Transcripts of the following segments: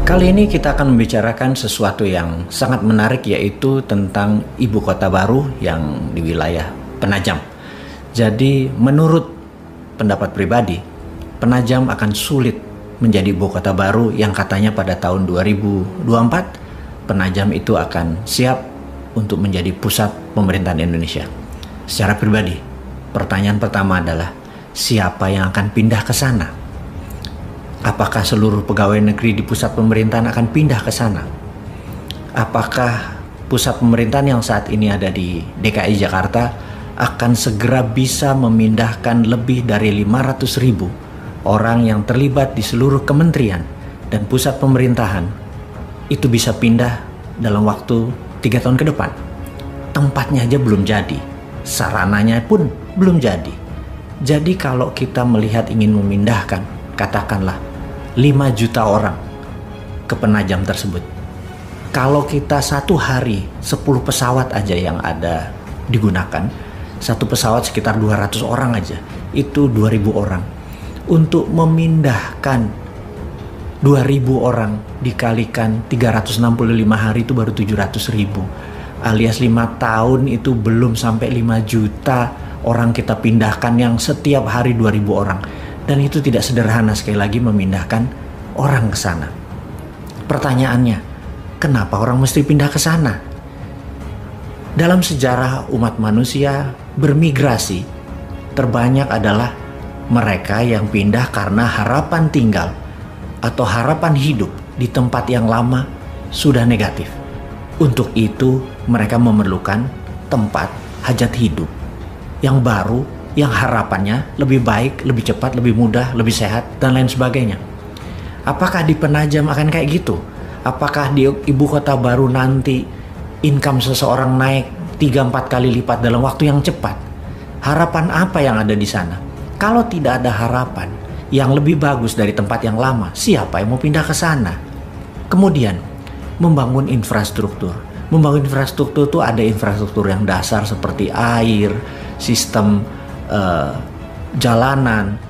Kali ini kita akan membicarakan sesuatu yang sangat menarik, yaitu tentang ibu kota baru yang di wilayah Penajam. Jadi menurut pendapat pribadi, Penajam akan sulit menjadi ibu kota baru yang katanya pada tahun 2024 Penajam itu akan siap untuk menjadi pusat pemerintahan Indonesia. Secara pribadi, pertanyaan pertama adalah siapa yang akan pindah ke sana? Apakah seluruh pegawai negeri di pusat pemerintahan akan pindah ke sana? Apakah pusat pemerintahan yang saat ini ada di DKI Jakarta akan segera bisa memindahkan lebih dari 500.000 orang yang terlibat di seluruh kementerian dan pusat pemerintahan itu bisa pindah dalam waktu 3 tahun ke depan? Tempatnya aja belum jadi, sarananya pun belum jadi. Jadi kalau kita melihat ingin memindahkan, katakanlah 5 juta orang ke Penajam tersebut, kalau kita satu hari 10 pesawat aja yang ada digunakan, satu pesawat sekitar 200 orang aja, itu 2.000 orang. Untuk memindahkan 2.000 orang dikalikan 365 hari itu baru 700.000, alias 5 tahun itu belum sampai 5 juta orang kita pindahkan yang setiap hari 2.000 orang. Dan itu tidak sederhana sekali lagi memindahkan orang ke sana. Pertanyaannya, kenapa orang mesti pindah ke sana? Dalam sejarah umat manusia bermigrasi, terbanyak adalah mereka yang pindah karena harapan tinggal atau harapan hidup di tempat yang lama sudah negatif. Untuk itu mereka memerlukan tempat hajat hidup yang baru, yang harapannya lebih baik, lebih cepat, lebih mudah, lebih sehat, dan lain sebagainya. Apakah di Penajam akan kayak gitu? Apakah di ibu kota baru nanti income seseorang naik 3-4 kali lipat dalam waktu yang cepat? Harapan apa yang ada di sana? Kalau tidak ada harapan yang lebih bagus dari tempat yang lama, siapa yang mau pindah ke sana? Kemudian, membangun infrastruktur. Membangun infrastruktur itu ada infrastruktur yang dasar seperti air, sistem jalanan.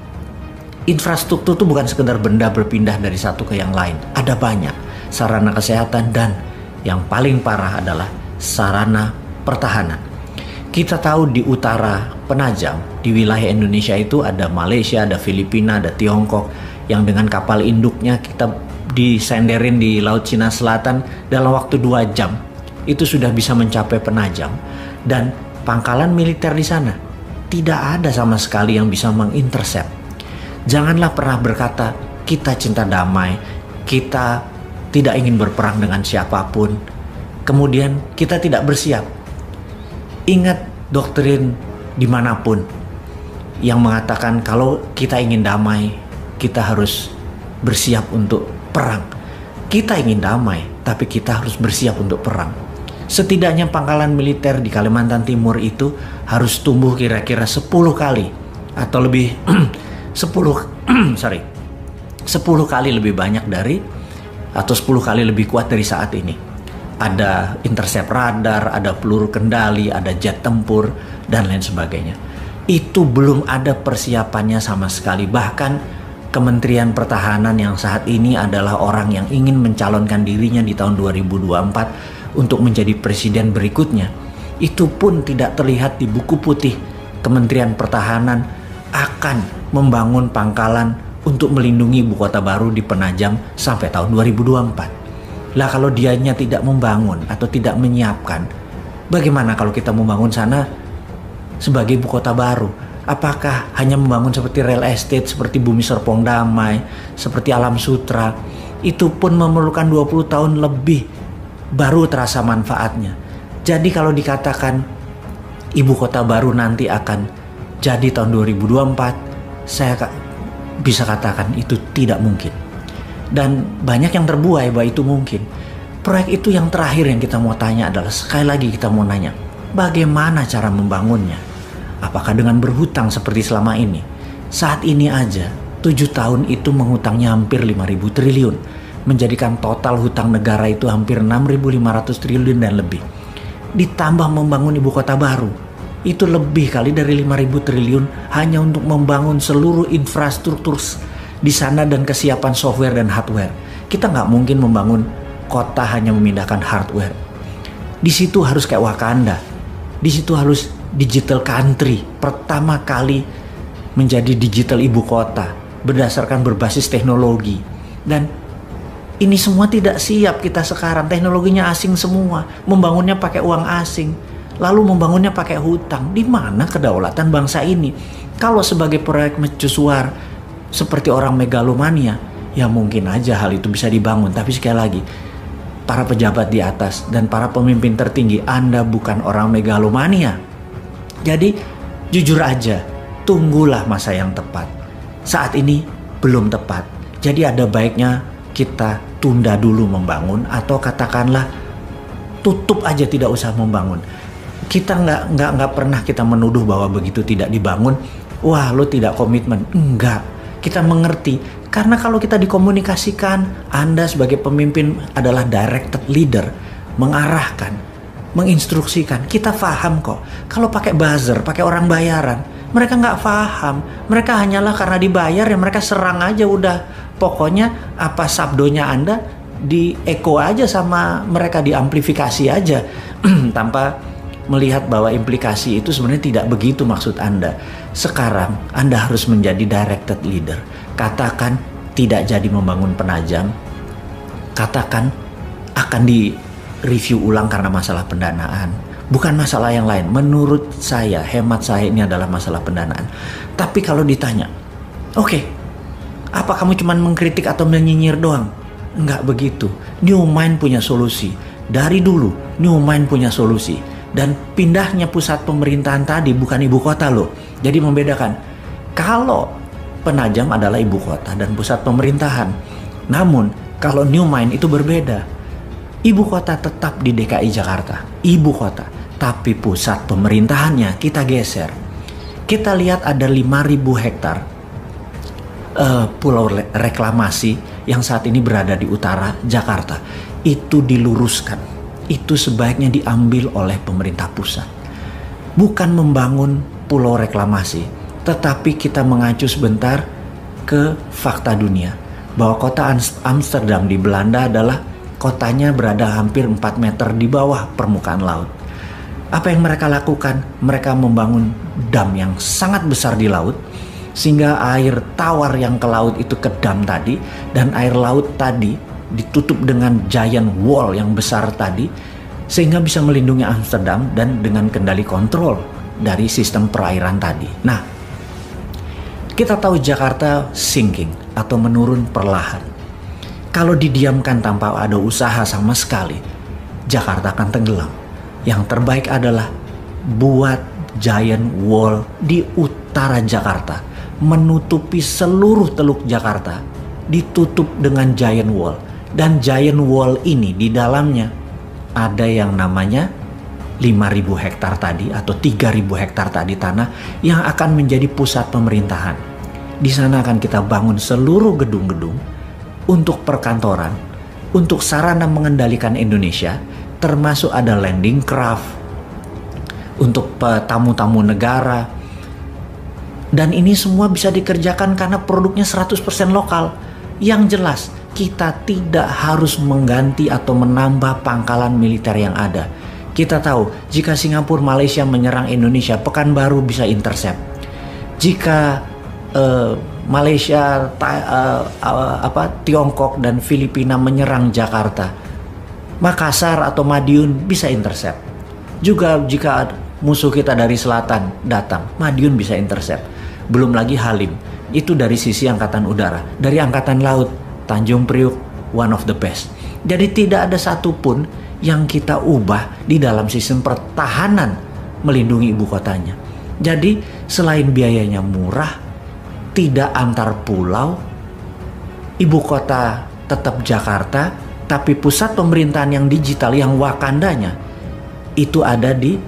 Infrastruktur itu bukan sekedar benda berpindah dari satu ke yang lain. Ada banyak sarana kesehatan, dan yang paling parah adalah sarana pertahanan. Kita tahu di utara Penajam, di wilayah Indonesia itu ada Malaysia, ada Filipina, ada Tiongkok, yang dengan kapal induknya kita disenderin di Laut Cina Selatan dalam waktu 2 jam itu sudah bisa mencapai Penajam. Dan pangkalan militer di sana tidak ada sama sekali yang bisa mengintercept. Janganlah pernah berkata kita cinta damai, kita tidak ingin berperang dengan siapapun, kemudian kita tidak bersiap. Ingat doktrin dimanapun yang mengatakan kalau kita ingin damai, kita harus bersiap untuk perang. Kita ingin damai, tapi kita harus bersiap untuk perang. Setidaknya pangkalan militer di Kalimantan Timur itu harus tumbuh kira-kira 10 kali atau lebih 10 kali lebih banyak dari, atau 10 kali lebih kuat dari saat ini. Ada intercept radar, ada peluru kendali, ada jet tempur, dan lain sebagainya. Itu belum ada persiapannya sama sekali. Bahkan Kementerian Pertahanan yang saat ini adalah orang yang ingin mencalonkan dirinya di tahun 2024 untuk menjadi presiden berikutnya, itu pun tidak terlihat di buku putih Kementerian Pertahanan akan membangun pangkalan untuk melindungi ibu kota baru di Penajam sampai tahun 2024. Lah kalau dianya tidak membangun atau tidak menyiapkan, bagaimana kalau kita membangun sana sebagai ibu kota baru? Apakah hanya membangun seperti real estate, seperti Bumi Serpong Damai, seperti Alam Sutra? Itu pun memerlukan 20 tahun lebih baru terasa manfaatnya. Jadi kalau dikatakan ibu kota baru nanti akan jadi tahun 2024, saya bisa katakan itu tidak mungkin. Dan banyak yang terbuai bahwa itu mungkin. Proyek itu yang terakhir yang kita mau tanya adalah, sekali lagi kita mau nanya, bagaimana cara membangunnya? Apakah dengan berhutang seperti selama ini? Saat ini aja 7 tahun itu menghutangnya hampir 5.000 triliun, menjadikan total hutang negara itu hampir 6.500 triliun dan lebih. Ditambah membangun ibu kota baru, itu lebih kali dari 5.000 triliun hanya untuk membangun seluruh infrastruktur di sana dan kesiapan software dan hardware. Kita nggak mungkin membangun kota hanya memindahkan hardware. Di situ harus kayak Wakanda. Di situ harus digital country. Pertama kali menjadi digital ibu kota berdasarkan berbasis teknologi. Dan ini semua tidak siap kita sekarang. Teknologinya asing semua. Membangunnya pakai uang asing. Lalu membangunnya pakai hutang. Di mana kedaulatan bangsa ini? Kalau sebagai proyek mercusuar seperti orang megalomania, ya mungkin aja hal itu bisa dibangun. Tapi sekali lagi, para pejabat di atas dan para pemimpin tertinggi, Anda bukan orang megalomania. Jadi jujur aja, tunggulah masa yang tepat. Saat ini belum tepat. Jadi ada baiknya kita tunda dulu membangun, atau katakanlah tutup aja, tidak usah membangun. Kita nggak pernah kita menuduh bahwa begitu tidak dibangun, wah lo tidak komitmen. Enggak, kita mengerti. Karena kalau kita dikomunikasikan, Anda sebagai pemimpin adalah directed leader, mengarahkan, menginstruksikan. Kita paham kok. Kalau pakai buzzer, pakai orang bayaran, mereka nggak paham. Mereka hanyalah karena dibayar ya mereka serang aja udah. Pokoknya apa sabdonya Anda di echo aja sama mereka, diamplifikasi aja tanpa melihat bahwa implikasi itu sebenarnya tidak begitu maksud Anda. Sekarang Anda harus menjadi directed leader. Katakan tidak jadi membangun penajam. Katakan akan di-review ulang karena masalah pendanaan. Bukan masalah yang lain. Menurut saya, hemat saya, ini adalah masalah pendanaan. Tapi kalau ditanya, oke, apa kamu cuma mengkritik atau menyinyir doang? Enggak begitu. New Mind punya solusi. Dari dulu New Mind punya solusi. Dan pindahnya pusat pemerintahan tadi bukan ibu kota loh. Jadi membedakan. Kalau Penajam adalah ibu kota dan pusat pemerintahan. Namun kalau New Mind itu berbeda. Ibu kota tetap di DKI Jakarta. Ibu kota. Tapi pusat pemerintahannya kita geser. Kita lihat ada 5.000 hektar pulau reklamasi yang saat ini berada di utara Jakarta. Itu diluruskan. Itu sebaiknya diambil oleh pemerintah pusat. Bukan membangun pulau reklamasi, tetapi kita mengacu sebentar ke fakta dunia. Bahwa kota Amsterdam di Belanda adalah kotanya berada hampir 4 meter di bawah permukaan laut. Apa yang mereka lakukan? Mereka membangun dam yang sangat besar di laut, sehingga air tawar yang ke laut itu ke dam tadi, dan air laut tadi ditutup dengan giant wall yang besar tadi, sehingga bisa melindungi Amsterdam dan dengan kendali kontrol dari sistem perairan tadi. Nah, kita tahu Jakarta sinking atau menurun perlahan. Kalau didiamkan tanpa ada usaha sama sekali, Jakarta akan tenggelam. Yang terbaik adalah buat giant wall di utara Jakarta, menutupi seluruh teluk Jakarta, ditutup dengan giant wall. Dan giant wall ini di dalamnya ada yang namanya 5.000 hektar tadi atau 3.000 hektar tadi tanah yang akan menjadi pusat pemerintahan. Di sana akan kita bangun seluruh gedung-gedung untuk perkantoran, untuk sarana mengendalikan Indonesia, termasuk ada landing craft untuk tamu-tamu negara. Dan ini semua bisa dikerjakan karena produknya 100% lokal. Yang jelas, kita tidak harus mengganti atau menambah pangkalan militer yang ada. Kita tahu jika Singapura, Malaysia menyerang Indonesia, Pekanbaru bisa intercept. Jika Malaysia, Tiongkok dan Filipina menyerang Jakarta, Makassar atau Madiun bisa intercept. Juga jika musuh kita dari selatan datang, Madiun bisa intercept. Belum lagi Halim, itu dari sisi angkatan udara. Dari angkatan laut, Tanjung Priuk, one of the best. Jadi tidak ada satupun yang kita ubah di dalam sistem pertahanan melindungi ibu kotanya. Jadi selain biayanya murah, tidak antar pulau, ibu kota tetap Jakarta, tapi pusat pemerintahan yang digital, yang Wakandanya, itu ada di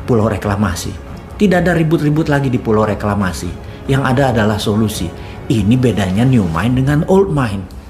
pulau reklamasi. Tidak ada ribut-ribut lagi di pulau reklamasi. Yang ada adalah solusi. Ini bedanya New Mind dengan Old Mind.